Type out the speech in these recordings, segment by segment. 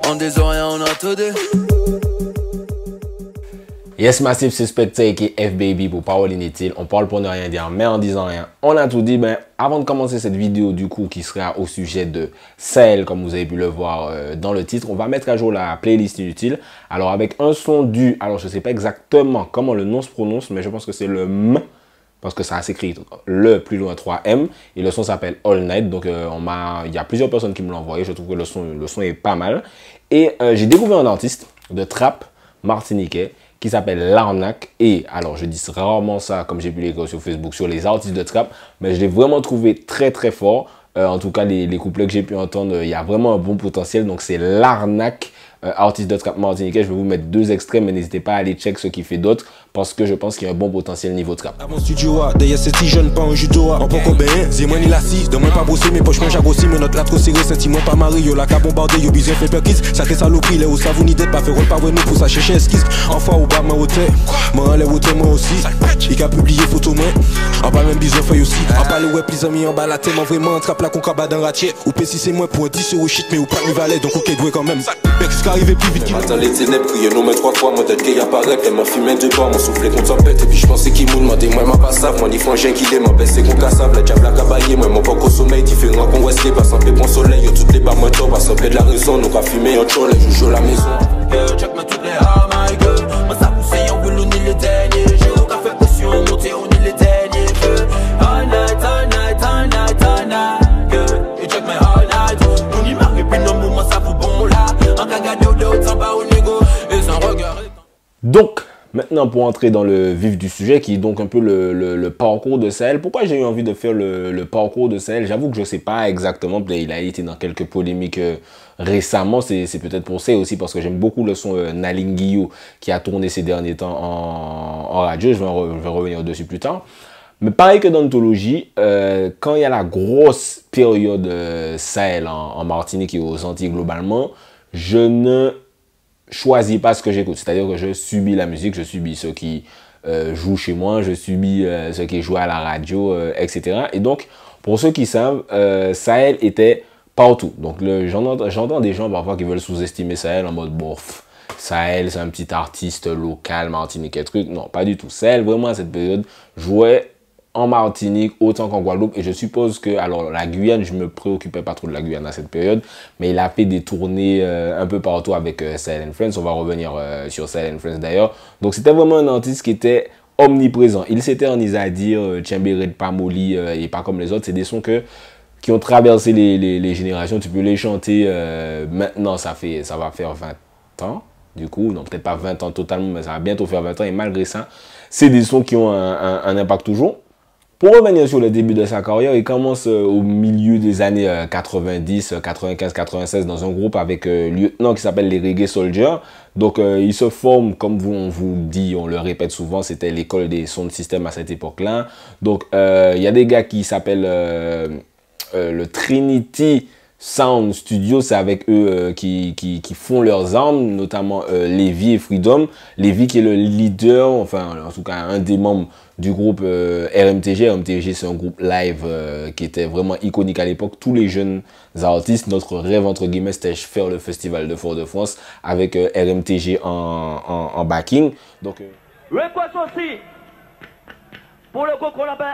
On des oreilles, on a tout dit. Yes Massive, c'est Spectre qui est F-Baby pour Parole Inutile. On parle pour ne rien dire, mais en disant rien. On a tout dit. Ben, avant de commencer cette vidéo, du coup, qui sera au sujet de Sahel, comme vous avez pu le voir dans le titre, on va mettre à jour la playlist inutile. Alors, avec un son du... Alors, je ne sais pas exactement comment le nom se prononce, mais je pense que c'est le M, parce que ça s'écrit le plus loin 3M. Et le son s'appelle All Night. Donc, il y a plusieurs personnes qui me l'ont envoyé. Je trouve que le son est pas mal. Et j'ai découvert un artiste de trap martiniquais qui s'appelle L'Arnaque. Et alors, je dis rarement ça, comme j'ai pu l'écrire sur Facebook, sur les artistes de trap, mais je l'ai vraiment trouvé très très fort. En tout cas, les couplets que j'ai pu entendre, il y a vraiment un bon potentiel. Donc, c'est L'Arnaque, artiste de trap martiniquais. Je vais vous mettre deux extraits, mais n'hésitez pas à aller check ce qu'il fait d'autre, parce que je pense qu'il y a un bon potentiel niveau trap. Avant studio, d'ailleurs c'est si jeune, pas un judo. En pas combien, c'est moi ni la 6, de moi pas bosser, mes poches moi j'agrossis, mais notre trop serré, senti-moi pas marié, yo la ca bombardé, yo besoin fait perquise, sacré saloperie, les hauts savons ni d'être pas fait rôle pas vrai nous pour ça chercher esquisse. Enfin au bas, ma hauteur, moi les hauteurs moi aussi, il a publié photo moi, en bas même besoin feuille aussi, en bas le web, les amis en bas la tête, vraiment trappe la concaba dans ratier, ou pessi c'est moi pour un 10 € shit, mais ou pas lui valet, donc ok, doué quand même. Bex qui arrivait plus vite qu'il attends les ténèbres, crier nos mains 3 fois, moi tête qu'il apparaît, elle m'a fumé de bord, mon soufflet contre sa pète. Et puis je pensais qu'il m'a demandé, moi m'a pas savent, moi ni frangin qui est, m'a baissé qu'on cassave, la diable a cabaillé, moi mon pas qu'au sommeil, différent qu'on reste pas sans paix pour soleil, yo toutes les bas moi pas sans paix de la raison, nous qu'a fumé en chole, je joue la maison. Check ma toutes les ah my god, moi ça poussé, on veut l'on est le dernier, j'ai au café pression, monter, on est le dernier, all night, all night, all night, all night, et check my all night, on y marque et puis non, moi ça fout bon là, en cagade au dos, sans bas au négo, et sans regard. Donc, maintenant, pour entrer dans le vif du sujet, qui est donc un peu le parcours de Sahel. Pourquoi j'ai eu envie de faire le parcours de Sahel? J'avoue que je ne sais pas exactement. Il a été dans quelques polémiques récemment. C'est peut-être pour ça aussi, parce que j'aime beaucoup le son Nalinguio qui a tourné ces derniers temps en radio. Je vais revenir dessus plus tard. Mais pareil que dans l'anthologie, quand il y a la grosse période Sahel en Martinique et aux Antilles globalement, je ne choisis pas ce que j'écoute, c'est-à-dire que je subis la musique, je subis ceux qui jouent chez moi, je subis ceux qui jouent à la radio, etc. Et donc, pour ceux qui savent, Sahel était partout. Donc, j'entends des gens parfois qui veulent sous-estimer Sahel en mode, bon, Sahel, c'est un petit artiste local, martiniquais, truc. Non, pas du tout. Sahel, vraiment, à cette période, jouait en Martinique autant qu'en Guadeloupe, et je suppose que, alors la Guyane, je me préoccupais pas trop de la Guyane à cette période, mais il a fait des tournées un peu partout avec Sahel & Friends. On va revenir sur Sahel & Friends d'ailleurs. Donc c'était vraiment un artiste qui était omniprésent. Il s'éternise à dire Tchembéré de Pamoli et pas comme les autres. C'est des sons qui ont traversé les générations. Tu peux les chanter maintenant, ça va faire 20 ans. Du coup, non, peut-être pas 20 ans totalement, mais ça va bientôt faire 20 ans. Et malgré ça, c'est des sons qui ont un impact toujours. Pour revenir sur le début de sa carrière, il commence au milieu des années 90, 95, 96 dans un groupe avec lieutenant qui s'appelle les Reggae Soldiers. Donc il se forme, comme on vous dit, on le répète souvent, c'était l'école des sons de système à cette époque-là. Donc il y a des gars qui s'appellent le Trinity Sound Studio, c'est avec eux qui font leurs armes, notamment Lévi et Freedom. Lévi qui est le leader, enfin en tout cas un des membres du groupe RMTG. RMTG c'est un groupe live qui était vraiment iconique à l'époque. Tous les jeunes artistes, notre rêve entre guillemets c'était faire le festival de Fort-de-France avec RMTG en backing. Donc request aussi pour le groupe qu'on appelle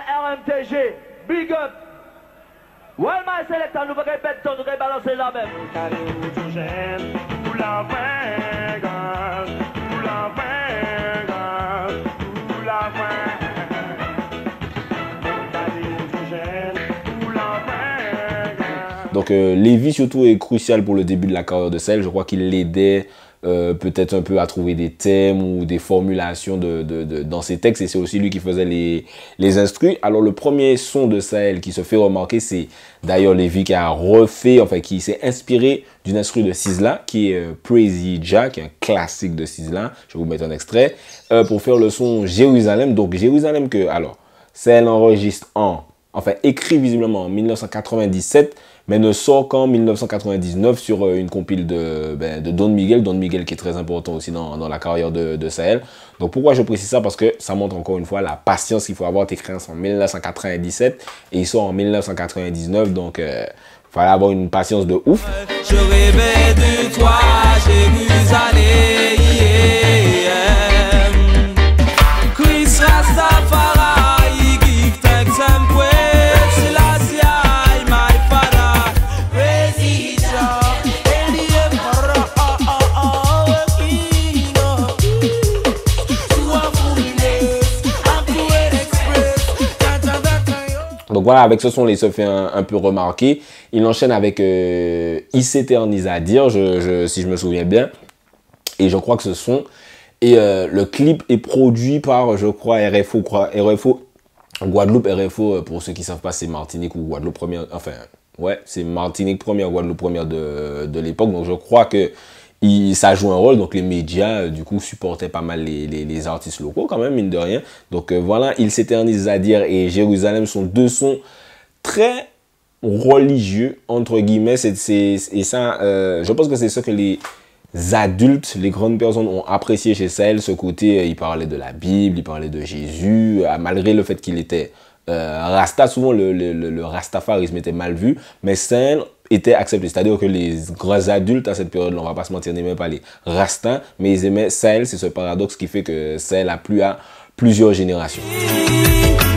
RMTG, big up. Well, my selector, nous allons répéter, nous allons balancer la même. Donc Lévi surtout est crucial pour le début de la carrière de Sahel. Je crois qu'il l'aidait peut-être un peu à trouver des thèmes ou des formulations dans ses textes, et c'est aussi lui qui faisait les instrus. Alors le premier son de Sahel qui se fait remarquer, c'est d'ailleurs Lévi qui a refait, enfin qui s'est inspiré d'une instru de Sizzla qui est Crazy Jack, un classique de Sizzla. Je vais vous mettre un extrait pour faire le son Jérusalem. Donc Jérusalem que alors Sahel enregistre enfin écrit visiblement en 1997, mais ne sort qu'en 1999 sur une compile de Don Miguel. Don Miguel qui est très important aussi dans la carrière de Sahel. Donc pourquoi je précise ça? Parce que ça montre encore une fois la patience qu'il faut avoir. T'écris en 1997 et il sort en 1999. Donc fallait avoir une patience de ouf. Je rêvais de toi, Jérusalem. Chris Rastafari, give thanks and praise. Selassie, my father, praise Donc voilà, avec ce son, il se fait un peu remarquer. Il enchaîne avec Il s'éternise à dire, si je me souviens bien. Et je crois que ce son, et le clip est produit par, je crois, RFO Guadeloupe. RFO, pour ceux qui ne savent pas, c'est Martinique ou Guadeloupe première. Enfin, ouais, c'est Martinique première, Guadeloupe première de l'époque. Donc je crois que ça joue un rôle. Donc les médias, du coup, supportaient pas mal les artistes locaux, quand même, mine de rien. Donc voilà, Il s'éternise à dire et Jérusalem sont deux sons très religieux, entre guillemets. Et ça, je pense que c'est ce que les adultes, les grandes personnes ont apprécié chez Sahel, ce côté, il parlait de la Bible, il parlait de Jésus, malgré le fait qu'il était Rasta, souvent le rastafarisme était mal vu, mais Sahel était accepté, c'est-à-dire que les grands adultes à cette période, on va pas se mentir, n'aimaient pas les Rastas, mais ils aimaient Sahel. C'est ce paradoxe qui fait que Sahel a plu à plusieurs générations.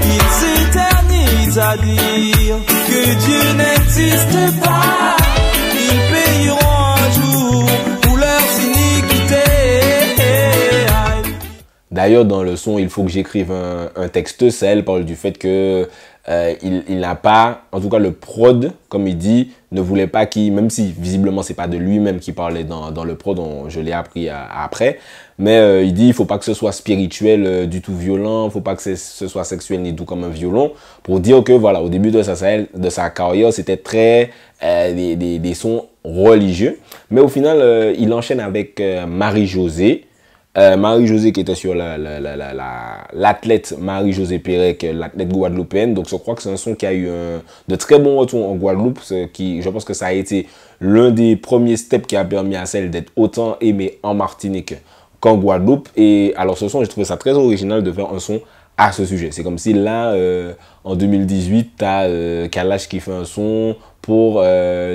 Il s'éternise à dire que Dieu n'existe pas. Ils payeront un jour pour leurs iniquités. D'ailleurs, dans le son, il faut que j'écrive un texte. Sahel parle du fait que il n'a pas, en tout cas le prod, comme il dit, ne voulait pas qu'il, même si visiblement c'est pas de lui-même qui parlait dans le prod, je l'ai appris après, mais il dit il faut pas que ce soit spirituel du tout violent, il faut pas que ce soit sexuel ni doux comme un violon, pour dire que voilà, au début de sa carrière, c'était très des sons religieux, mais au final, il enchaîne avec Marie-Josée. Marie-Josée qui était sur l'athlète Marie-Josée Pérec, l'athlète guadeloupéenne. Donc je crois que c'est un son qui a eu de très bons retours en Guadeloupe. Je pense que ça a été l'un des premiers steps qui a permis à celle d'être autant aimée en Martinique qu'en Guadeloupe. Et alors ce son, j'ai trouvé ça très original de faire un son à ce sujet. C'est comme si là, en 2018, tu as Kalash qui fait un son pour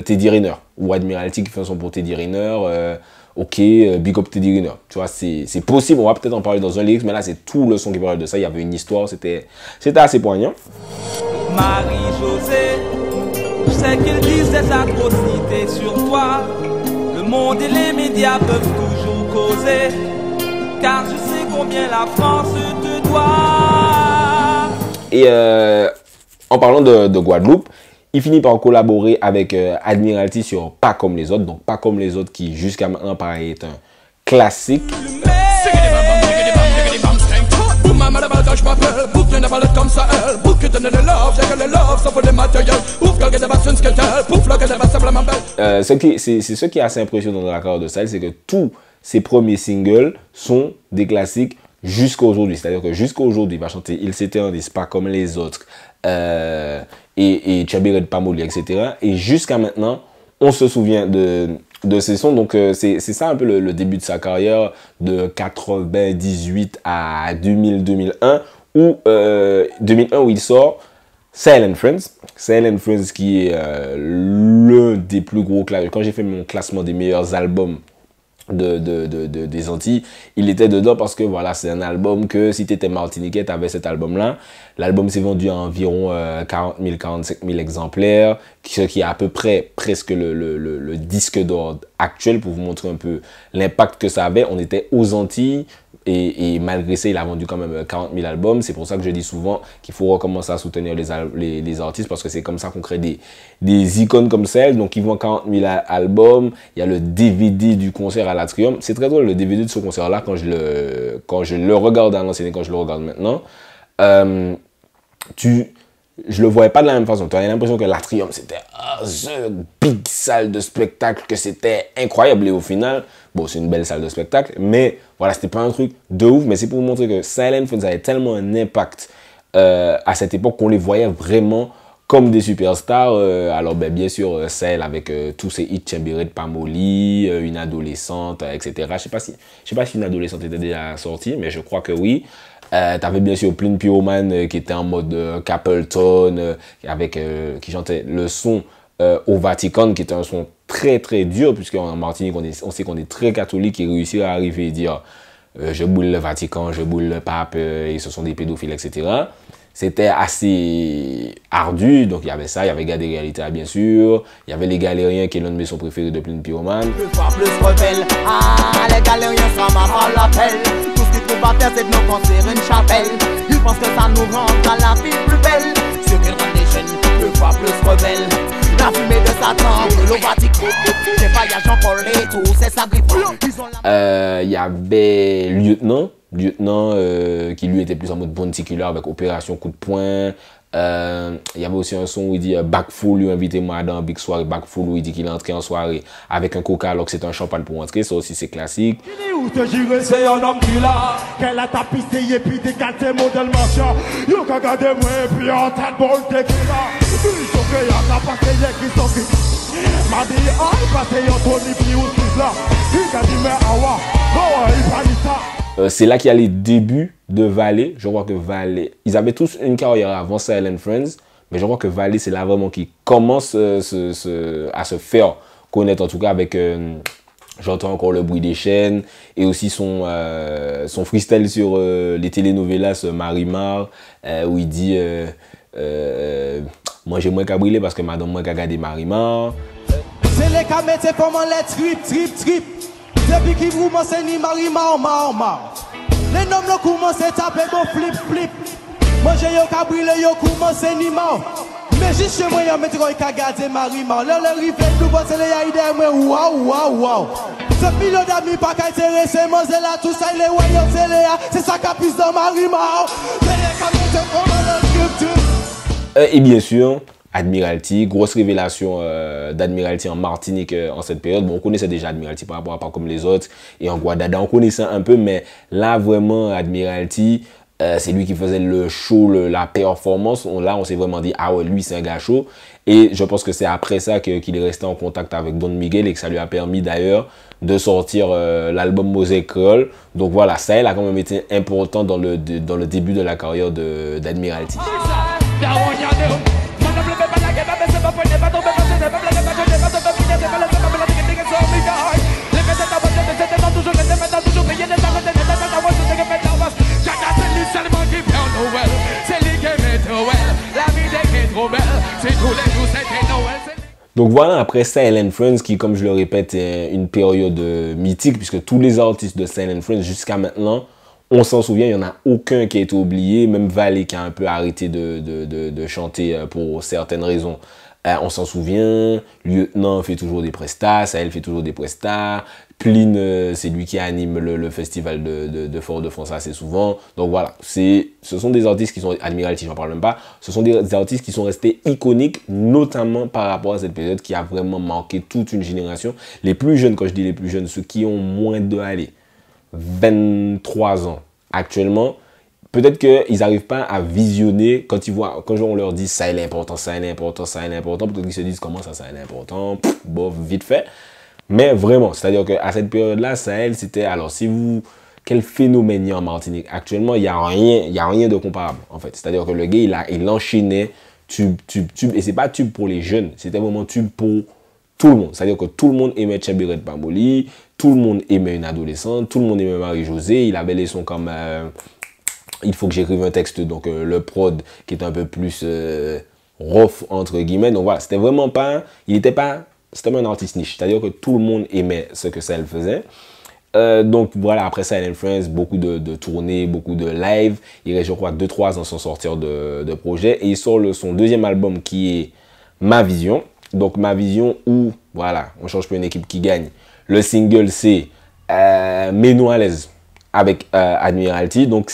Teddy Riner, ou Admiralty qui fait un son pour Teddy Riner. Ok, big up Teddy Riner. Tu vois, c'est possible. On va peut-être en parler dans un lyrics, mais là, c'est tout le son qui parle de ça. Il y avait une histoire, c'était assez poignant. Marie-Josée, je sais qu'ils disent des atrocités sur toi. Le monde et les médias peuvent toujours causer, car je sais combien la France te doit. Et en parlant de Guadeloupe, il finit par collaborer avec Admiralty sur Pas comme les autres. Donc Pas comme les autres qui jusqu'à maintenant paraît être un classique. C'est ce qui est assez impressionnant dans la carrière de Sahel, c'est que tous ses premiers singles sont des classiques jusqu'à aujourd'hui. C'est-à-dire que jusqu'à aujourd'hui, il va chanter Il s'éternise, Pas comme les autres, et Tchabiré de Pamoli, etc. Et jusqu'à maintenant, on se souvient de ces sons. Donc c'est ça un peu le début de sa carrière, de 98 à 2000-2001, où 2001 où il sort Sahel & Friends. Sahel & Friends qui est l'un des plus gros classements. Quand j'ai fait mon classement des meilleurs albums des Antilles, il était dedans parce que voilà, c'est un album que si tu étais martiniquais, tu avais cet album-là. L'album s'est vendu à environ 40 000, 45 000 exemplaires, ce qui est à peu près presque le disque d'or actuel, pour vous montrer un peu l'impact que ça avait. On était aux Antilles. Et malgré ça, il a vendu quand même 40 000 albums. C'est pour ça que je dis souvent qu'il faut recommencer à soutenir les artistes, parce que c'est comme ça qu'on crée des icônes comme celle. Donc, ils vendent 40 000 albums. Il y a le DVD du concert à l'Atrium. C'est très drôle, le DVD de ce concert-là, quand je le regarde à l'ancienne et quand je le regarde maintenant, je le voyais pas de la même façon. Tu as l'impression que l'Atrium, c'était une big salle de spectacle, que c'était incroyable. Et au final, bon, c'est une belle salle de spectacle, mais voilà, c'était pas un truc de ouf. Mais c'est pour vous montrer que Sahel & Friends avait tellement un impact à cette époque qu'on les voyait vraiment comme des superstars. Alors, ben, bien sûr, Sahel avec tous ses hits, Tchabiré de Pamoli, Une adolescente, etc. Je sais pas si Une adolescente était déjà sortie, mais je crois que oui. T'avais bien sûr Plein Pyroman qui était en mode Capleton, qui chantait le son au Vatican, qui est un son très très dur, puisqu'en Martinique, on sait qu'on est très catholique, et réussir à arriver et dire je boule le Vatican, je boule le pape, et ce sont des pédophiles, etc. C'était assez ardu, donc il y avait ça, il y avait Gars des réalités, bien sûr, il y avait les Galériens, qui est l'un de mes sons préférés de Plein Pyromane. Plus fort, plus rebelle, ah, les Galériens, ça m'a pas l'appel. Tout ce qu'ils trouvent à faire, c'est de nous construire une chapelle. Ils pensent que ça nous rend à la vie plus belle. Ceux qui rendent les jeunes plus fort, plus rebelles. La fumée de Satan, le Vatican, les voyages en collé, tout c'est sacrifice. Il y avait Lieutenant qui lui était plus en mode bounty killer avec Opération Coup de Poing. Il y avait aussi un son où il dit Backfull, lui invitez-moi dans Big Soirée. Backfull, où il dit qu'il est entré en soirée avec un coca alors que c'est un champagne pour entrer. Ça aussi c'est classique. C'est un homme qui l'a, qu'elle a tapissé et puis décalé modèle marchand. Yo qu'a gardé moi et puis en tête bol de kila. Ils sont créés à passer les qui sont qui. M'a dit ah passer Anthony puis aussi là. Il a dit mais awa, oh il parle ça. C'est là qu'il y a les débuts de Valet. Je crois que Valet, ils avaient tous une carrière avant Silent Friends, mais je crois que Valet, c'est là vraiment qu'il commence à se faire connaître, en tout cas avec J'entends encore le bruit des chaînes, et aussi son freestyle sur les telenovelas Marimar, où il dit moi j'ai moins qu'à briller parce que madame moins qu'à garder Marimar. C'est les caméras, c'est comment les trip. Depuis qu'ils vous m'enseignent Marimar, mar. Les noms le commencent à taper bon flip. Moi j'ai yo qu'à briller, yo commence à nimar. Mais juste chez moi, y'a mettre qu'à garder Marimar. Là, le rivet, nous pensons les haïdés, mais waouh. Ce pilote d'amis, pas qu'à intéresser, moi c'est là, tout ça, il est voyant, c'est ça qu'a pisse dans Marimar. C'est les caméras, c'est comment le script. Et bien sûr, Admiralty, grosse révélation d'Admiralty en Martinique en cette période. Bon, on connaissait déjà Admiralty par rapport à pas comme les autres. Et en Guadada, on connaissait un peu, mais là, vraiment, Admiralty, c'est lui qui faisait le show, la performance. Là, on s'est vraiment dit, ah ouais, lui, c'est un gars chaud. Et je pense que c'est après ça qu'il est resté en contact avec Don Miguel et que ça lui a permis d'ailleurs de sortir l'album Mosaic Creole. Donc voilà, ça, elle a quand même été important dans le début de la carrière d'Admiralty. Donc voilà, après Silent Friends, qui comme je le répète est une période mythique, puisque tous les artistes de Silent Friends jusqu'à maintenant, on s'en souvient, il n'y en a aucun qui a été oublié, même Valet qui a un peu arrêté de chanter pour certaines raisons. On s'en souvient, Lieutenant fait toujours des prestats, Sahel fait toujours des prestats, Pline, c'est lui qui anime le festival de Fort-de-France assez souvent. Donc voilà, ce sont des artistes qui sont, Admiralty, j'en parle même pas, ce sont des artistes qui sont restés iconiques, notamment par rapport à cette période qui a vraiment marqué toute une génération. Les plus jeunes, quand je dis les plus jeunes, ceux qui ont moins de 23 ans actuellement, peut-être qu'ils n'arrivent pas à visionner quand on leur dit ça est important, peut-être qu'ils se disent comment ça est important, bof, vite fait. Mais vraiment, c'est-à-dire qu'à cette période-là, Sahel, c'était, alors quel phénomène il y a en Martinique? Actuellement, il n'y a rien de comparable, en fait. C'est-à-dire que le gars, il enchaînait tube, et c'est pas tube pour les jeunes, c'était vraiment tube pour tout le monde. C'est-à-dire que tout le monde aimait Tchèberet Pamboli, tout le monde aimait une adolescente, tout le monde aimait Marie-Josée, il avait les sons comme il faut que j'écrive un texte, donc le prod qui est un peu plus rough, entre guillemets. Donc voilà, c'était vraiment pas, c'était un artiste niche, c'est-à-dire que tout le monde aimait ce que Sahel faisait. Donc voilà, après Silent Friends, beaucoup de tournées, beaucoup de live. Il reste, je crois, 2-3 ans sans sortir de projet. Et il sort son deuxième album qui est Ma Vision. Donc Ma Vision où, voilà, on change pas une équipe qui gagne. Le single c'est Mets-nous à l'aise avec Admiralty. Donc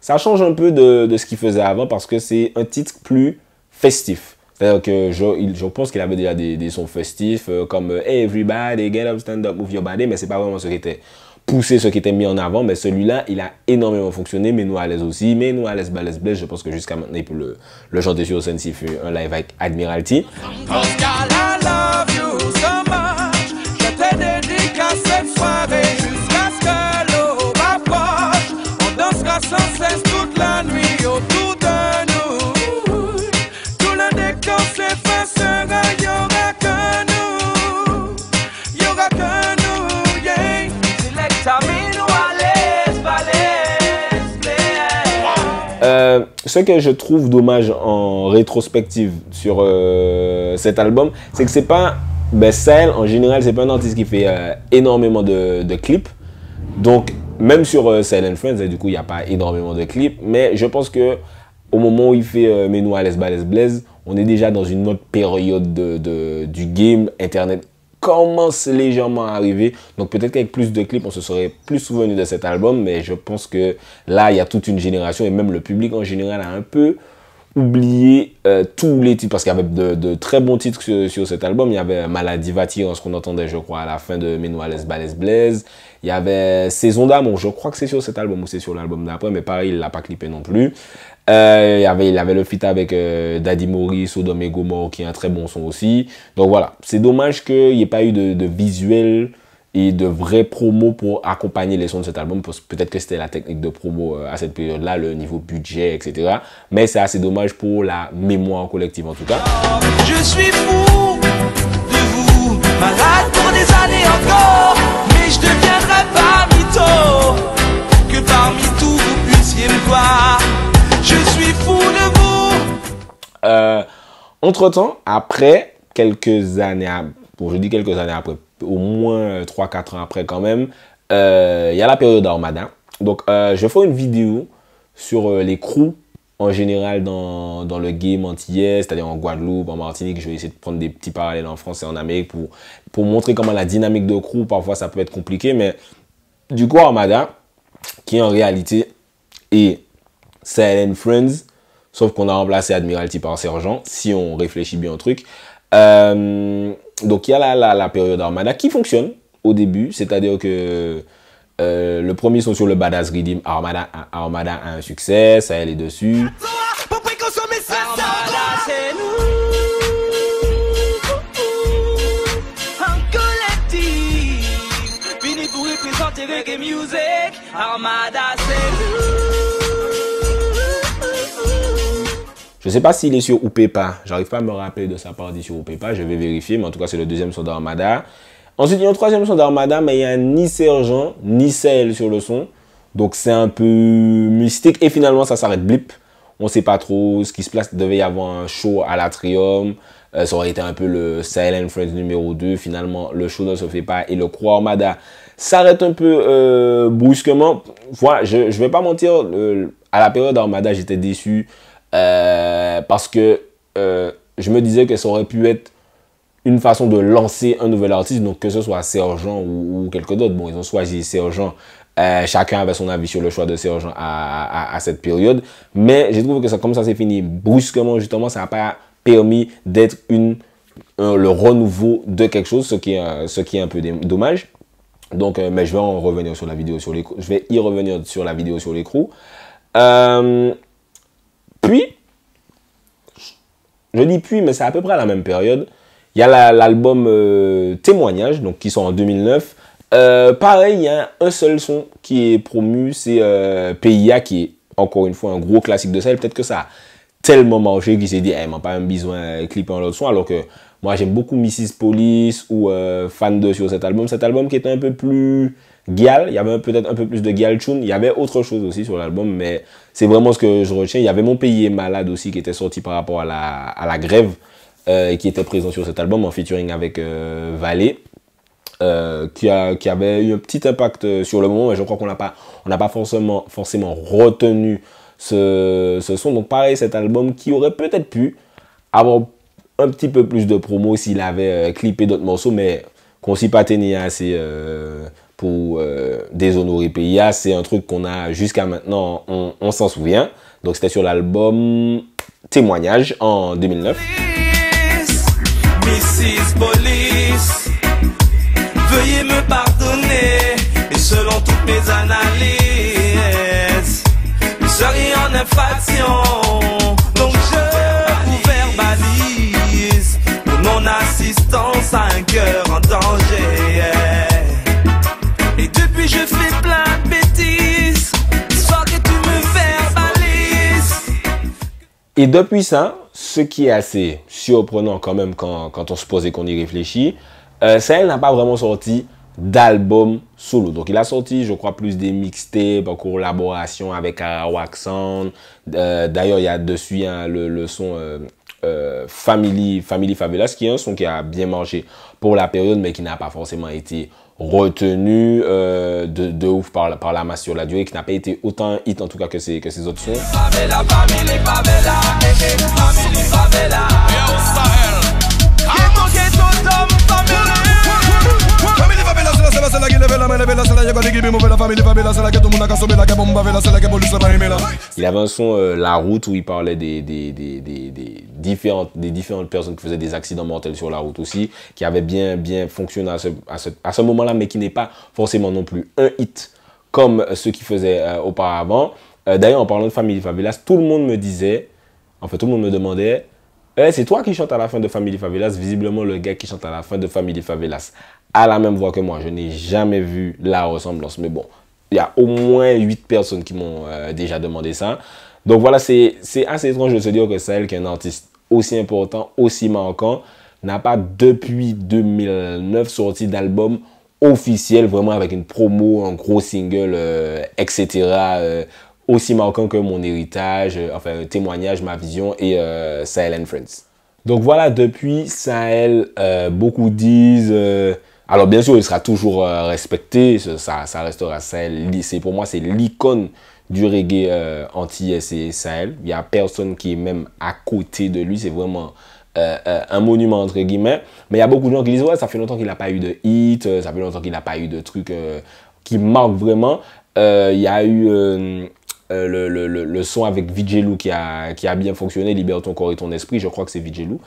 ça change un peu de ce qu'il faisait avant parce que c'est un titre plus festif. C'est-à-dire que je pense qu'il avait déjà des sons festifs comme hey, everybody, get up, stand up, move your body, mais c'est pas vraiment ce qui était poussé, ce qui était mis en avant. Mais celui-là, il a énormément fonctionné, mais nous à l'aise aussi. Mais nous à l'aise, balèze, blesse, je pense que jusqu'à maintenant, il peut le chanter sur scène s'il fait un live avec Admiralty. Yoga ce que je trouve dommage en rétrospective sur cet album, c'est que c'est pas... Ben, Sahel, en général, c'est pas un artiste qui fait énormément de clips. Donc, même sur Sahel & Friends, du coup, il n'y a pas énormément de clips. Mais je pense que au moment où il fait Menou à l'Esbalès Blaise, on est déjà dans une autre période du game. Internet commence légèrement à arriver. Donc, peut-être qu'avec plus de clips, on se serait plus souvenu de cet album. Mais je pense que là, il y a toute une génération et même le public en général a un peu oublié tous les titres, parce qu'il y avait de très bons titres sur cet album. Il y avait Maladie Vatir, ce qu'on entendait, je crois, à la fin de Menou à l'Esbalès Blaise. Il y avait Saison d'amour, je crois que c'est sur cet album ou c'est sur l'album d'après, mais pareil, il ne l'a pas clippé non plus. Il avait le feat avec Daddy Maurice, Sodome et Gomorrah, qui est un très bon son aussi. Donc voilà, c'est dommage qu'il n'y ait pas eu de visuel et de vraies promos pour accompagner les sons de cet album. Peut-être que c'était la technique de promo à cette période-là, le niveau budget, etc. Mais c'est assez dommage pour la mémoire collective en tout cas. Je suis fou de vous, malade pour des années encore, mais je deviendrai pas mytho, que parmi tous vous puissiez me voir. Je suis fou de vous. Entre-temps, après quelques années, bon, je dis quelques années après, au moins 3-4 ans après quand même, il y a la période d'Armada. Donc, je fais une vidéo sur les crews en général dans le game antillais, c'est-à-dire en Guadeloupe, en Martinique. Je vais essayer de prendre des petits parallèles en France et en Amérique pour montrer comment la dynamique de crew, parfois ça peut être compliqué. Mais du coup, Armada, qui en réalité est Sahel & Friends, sauf qu'on a remplacé Admiralty par Sergent, si on réfléchit bien au truc. Donc il y a la période Armada qui fonctionne au début, c'est-à-dire que le premier son sur le Badass Rhythm, Armada a un succès, Sahel est dessus. Armada, c'est nous, un collectif, fini pour représenter reggae music. Armada, c'est nous. Je ne sais pas s'il est sur Oupepa, j'arrive pas à me rappeler de sa partie sur Oupepa, je vais vérifier, mais en tout cas c'est le deuxième son d'Armada. Ensuite il y a un troisième son d'Armada, mais il n'y a ni Sergent ni Sahel sur le son, donc c'est un peu mystique et finalement ça s'arrête blip. On ne sait pas trop ce qui se passe, il devait y avoir un show à l'Atrium, ça aurait été un peu le Sahel & Friends numéro 2, finalement le show ne se fait pas et le crew Armada s'arrête un peu brusquement. Voilà, je ne vais pas mentir, à la période d'Armada j'étais déçu. Parce que je me disais que ça aurait pu être une façon de lancer un nouvel artiste, donc que ce soit Sergent ou quelqu'un d'autre. Bon, ils ont choisi Sergent, chacun avait son avis sur le choix de Sergent à cette période, mais j'ai trouvé que ça, comme ça s'est fini brusquement, justement, ça n'a pas permis d'être le renouveau de quelque chose, ce qui est un peu dommage. Donc, mais je vais en revenir sur la vidéo sur les crews. Je vais y revenir sur la vidéo sur les crews. Puis, je dis puis, mais c'est à peu près à la même période, il y a l'album Témoignage, donc qui sort en 2009. Pareil, il y a un seul son qui est promu, c'est PIA, qui est encore une fois un gros classique de Sahel. Peut-être que ça a tellement marché qu'il s'est dit, il m'a pas même besoin de clipper un autre son, alors que moi j'aime beaucoup Mrs. Police ou Fan 2 sur cet album. Cet album qui était un peu plus Gial, il y avait peut-être un peu plus de Gial tune, il y avait autre chose aussi sur l'album, mais c'est vraiment ce que je retiens. Il y avait Mon Pays est malade aussi qui était sorti par rapport à la grève et qui était présent sur cet album en featuring avec Valé, qui avait eu un petit impact sur le moment, mais je crois qu'on n'a pas forcément retenu ce son. Donc pareil, cet album qui aurait peut-être pu avoir un petit peu plus de promo s'il avait clippé d'autres morceaux, mais qu'on s'y patenait assez pour déshonorer PIA, c'est un truc qu'on a jusqu'à maintenant, on s'en souvient. Donc c'était sur l'album Témoignage en 2009. Mrs. Police, veuillez me pardonner, et selon toutes mes analyses, vous seriez en infraction, donc je vous verbalise mon assistance à un cœur en danger. Et depuis je fais plein de bêtises, soit que tu me verbalises. Et depuis ça, ce qui est assez surprenant quand même quand on se pose et qu'on y réfléchit, Sahel n'a pas vraiment sorti d'albums solo. Donc il a sorti, je crois, plus des mixtapes en collaboration avec Arawak Sound. D'ailleurs, il y a dessus le son Family Favelas, qui est un son qui a bien marché pour la période, mais qui n'a pas forcément été retenu de ouf par la masse sur la durée, qui n'a pas été autant un hit en tout cas que ses autres sons. Favela, family, favela, family, favela. Il avait un son La Route où il parlait des différentes personnes qui faisaient des accidents mortels sur la route aussi, qui avait bien fonctionné à ce moment-là, mais qui n'est pas forcément non plus un hit comme ceux qui faisaient auparavant. D'ailleurs, en parlant de Family Favelas, tout le monde me disait, en fait tout le monde me demandait, c'est toi qui chantes à la fin de Family Favelas. Visiblement, le gars qui chante à la fin de Family Favelas a la même voix que moi. Je n'ai jamais vu la ressemblance. Mais bon, il y a au moins 8 personnes qui m'ont déjà demandé ça. Donc voilà, c'est assez étrange de se dire que Sahel, qui est un artiste aussi important, aussi marquant, n'a pas depuis 2009 sorti d'album officiel, vraiment avec une promo, un gros single, etc., aussi marquant que Mon Héritage, enfin Témoignage, Ma Vision et Sahel & Friends. Donc voilà, depuis Sahel, beaucoup disent... alors bien sûr, il sera toujours respecté, ça restera Sahel. Pour moi, c'est l'icône du reggae antillais, c'est Sahel. Il n'y a personne qui est même à côté de lui, c'est vraiment un monument entre guillemets. Mais il y a beaucoup de gens qui disent, ouais, ça fait longtemps qu'il n'a pas eu de hit, ça fait longtemps qu'il n'a pas eu de trucs qui marquent vraiment. Il y a eu... le son avec Vidjelou qui a bien fonctionné, Libère ton corps et ton esprit, je crois que c'est Vidjelou.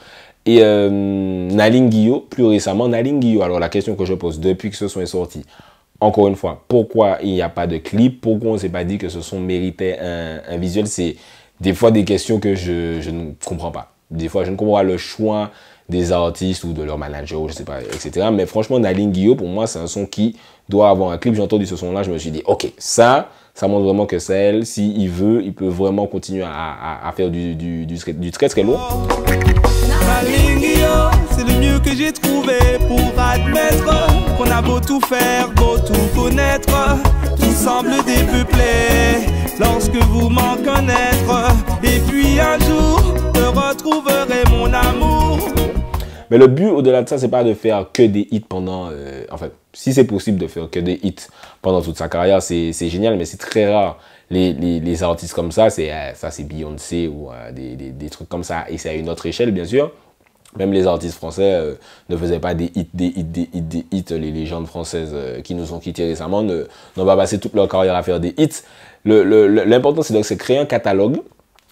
Et Naline Guillot, plus récemment, Naline Guillot. Alors la question que je pose depuis que ce son est sorti, encore une fois, pourquoi il n'y a pas de clip? Pourquoi on ne s'est pas dit que ce son méritait un visuel? C'est des fois des questions que je ne comprends pas. Des fois, je ne comprends pas le choix des artistes ou de leur manager, ou je sais pas, etc. Mais franchement, Naline Guillot, pour moi, c'est un son qui doit avoir un clip. J'ai entendu ce son-là, je me suis dit, ok, ça montre vraiment que Sahel, s'il veut, il peut vraiment continuer à faire du très très lourd. Naline Guillot, c'est le mieux que j'ai trouvé pour admettre qu'on a beau tout faire, beau tout connaître, tout semble dépeuplé lorsque vous m'en connaître. Et puis un jour, te retrouverai mon amour. Mais le but au-delà de ça, c'est pas de faire que des hits pendant... en fait, si c'est possible de faire que des hits pendant toute sa carrière, c'est génial, mais c'est très rare. Les artistes comme ça, c'est Beyoncé ou des trucs comme ça. Et c'est à une autre échelle, bien sûr. Même les artistes français ne faisaient pas des hits. Les légendes françaises qui nous ont quittés récemment n'ont pas passé toute leur carrière à faire des hits. L'important, c'est de créer un catalogue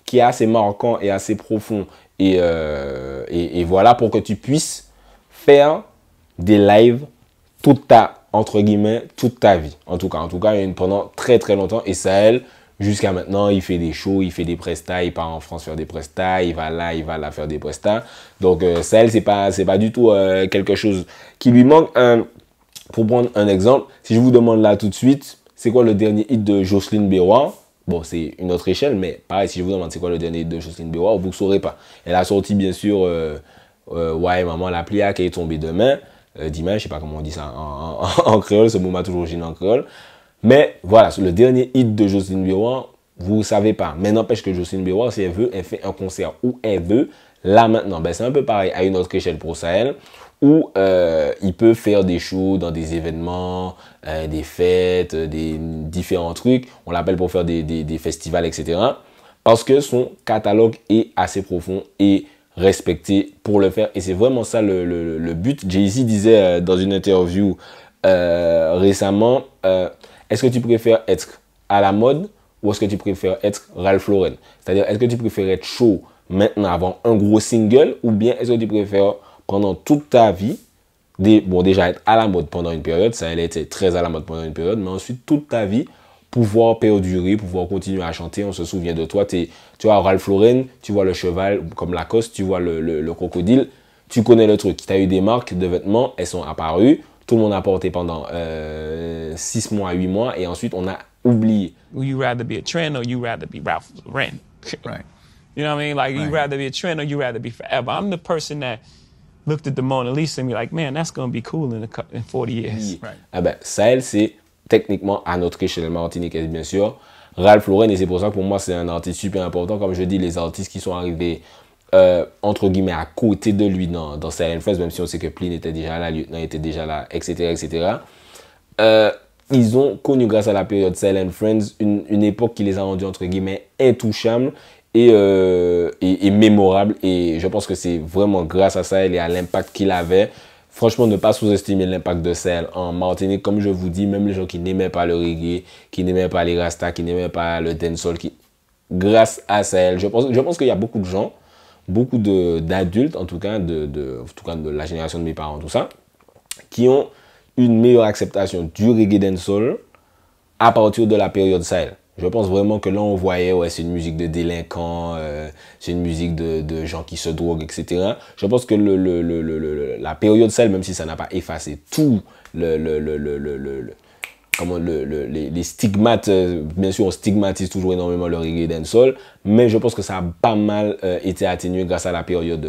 qui est assez marquant et assez profond. Et voilà, pour que tu puisses faire des lives entre guillemets, toute ta vie. En tout cas, pendant très très longtemps. Et Sahel, jusqu'à maintenant, il fait des shows, il fait des prestats, il part en France faire des prestats, il va là faire des prestats. Donc Sahel, c'est pas du tout quelque chose qui lui manque. Pour prendre un exemple, si je vous demande là tout de suite, c'est quoi le dernier hit de Jocelyne Béroir? Bon, c'est une autre échelle, mais pareil, si je vous demande c'est quoi le dernier hit de Jocelyne Béroir, vous ne saurez pas. Elle a sorti bien sûr Ouais, maman, la plia qui est tombée demain. Dimanche, je sais pas comment on dit ça en créole, ce mot m'a toujours gêné en créole. Mais voilà, le dernier hit de Jocelyne Béroir, vous ne savez pas. Mais n'empêche que Jocelyne Béroir, si elle veut, elle fait un concert où elle veut, là maintenant. Ben, c'est un peu pareil à une autre échelle pour Sahel, où il peut faire des shows dans des événements, des fêtes, des différents trucs. On l'appelle pour faire des festivals, etc. Parce que son catalogue est assez profond et respecté pour le faire. Et c'est vraiment ça le but. Jay-Z disait dans une interview récemment, est-ce que tu préfères être à la mode ou est-ce que tu préfères être Ralph Lauren? C'est-à-dire, est-ce que tu préfères être chaud maintenant avant un gros single ou bien est-ce que tu préfères pendant toute ta vie, déjà être à la mode pendant une période, ça elle était très à la mode pendant une période, mais ensuite toute ta vie, pouvoir perdurer, pouvoir continuer à chanter, on se souvient de toi, tu vois Ralph Lauren, tu vois le cheval comme Lacoste, tu vois le crocodile, tu connais le truc, tu as eu des marques de vêtements, elles sont apparues, tout le monde a porté pendant 6 mois, 8 mois, et ensuite on a oublié. Would you rather be a trend or you rather be Ralph Lauren? Right. You know what I mean? Like, you rather be a trend or you rather be forever. I'm the person that looked at the Mona Lisa and be like, man, that's going to be cool in 40 years. Right. Ah ben, Sahel, c'est techniquement à notre échelle martiniquaise, bien sûr, Ralph Lauren, et c'est pour ça que pour moi, c'est un artiste super important. Comme je dis, les artistes qui sont arrivés, entre guillemets, à côté de lui dans Silent Friends, même si on sait que Pline était déjà là, Lieutenant était déjà là, etc., etc., ils ont connu, grâce à la période Silent Friends, une époque qui les a rendus, entre guillemets, intouchables et mémorables. Et je pense que c'est vraiment grâce à Sahel et à l'impact qu'il avait. Franchement, ne pas sous-estimer l'impact de Sahel en Martinique. Comme je vous dis, même les gens qui n'aimaient pas le reggae, qui n'aimaient pas les Rasta, qui n'aimaient pas le dancehall, grâce à Sahel, je pense qu'il y a beaucoup de gens, beaucoup d'adultes, en tout cas de la génération de mes parents, tout ça, qui ont une meilleure acceptation du reggae dancehall à partir de la période Sahel. Je pense vraiment que là, on voyait, ouais, c'est une musique de délinquants, c'est une musique de gens qui se droguent, etc. Je pense que la période Sahel, même si ça n'a pas effacé tout les stigmates, bien sûr, on stigmatise toujours énormément le reggae dancehall, mais je pense que ça a pas mal été atténué grâce à la période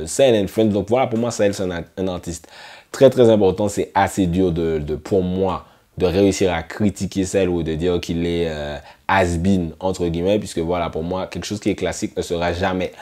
Sahel and Friends. Donc voilà, pour moi, Sahel, c'est un artiste très très important. C'est assez dur pour moi de réussir à critiquer Sahel ou de dire qu'il est has-been, entre guillemets, puisque voilà, pour moi, quelque chose qui est classique ne sera jamais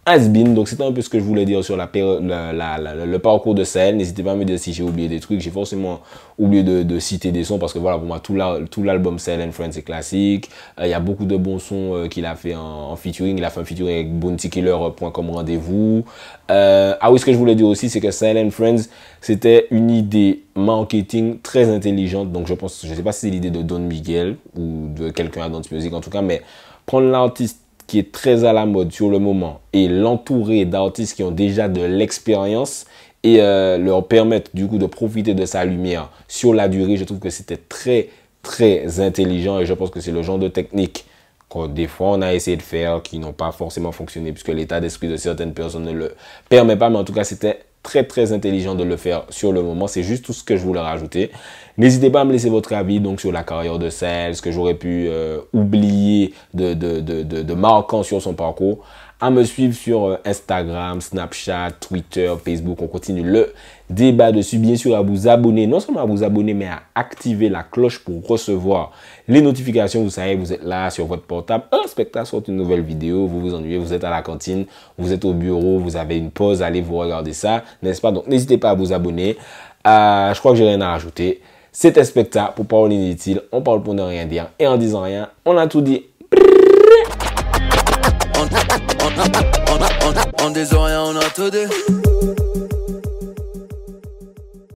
has-been. Donc c'était un peu ce que je voulais dire sur le parcours de Sahel. N'hésitez pas à me dire si j'ai oublié des trucs. J'ai forcément oublié de citer des sons parce que voilà, pour moi, tout l'album Sahel and Friends est classique. Il y a beaucoup de bons sons qu'il a fait en featuring. Il a fait un featuring avec BountyKiller.com Rendez-vous. Ah oui, ce que je voulais dire aussi, c'est que Sahel and Friends, c'était une idée marketing très intelligente. Donc je sais pas si c'est l'idée de Don Miguel ou de quelqu'un à Dance Music en tout cas, mais prendre l'artiste qui est très à la mode sur le moment et l'entourer d'artistes qui ont déjà de l'expérience et leur permettre du coup de profiter de sa lumière sur la durée, je trouve que c'était très très intelligent et je pense que c'est le genre de technique que des fois on a essayé de faire qui n'ont pas forcément fonctionné puisque l'état d'esprit de certaines personnes ne le permet pas, mais en tout cas c'était très très intelligent de le faire sur le moment. C'est juste tout ce que je voulais rajouter. N'hésitez pas à me laisser votre avis donc sur la carrière de Sahel, ce que j'aurais pu oublier de marquant sur son parcours. À me suivre sur Instagram, Snapchat, Twitter, Facebook. On continue le débat dessus. Bien sûr, à vous abonner, non seulement à vous abonner, mais à activer la cloche pour recevoir les notifications. Vous savez, vous êtes là sur votre portable. Un spectacle sort une nouvelle vidéo. Vous vous ennuyez, vous êtes à la cantine, vous êtes au bureau, vous avez une pause. Allez vous regarder ça, n'est-ce pas? Donc, n'hésitez pas à vous abonner. Je crois que j'ai rien à rajouter. C'était Specta pour Parole Inutile. On parle pour ne rien dire. Et en disant rien, on a tout dit. On des oreilles, on a tout dit.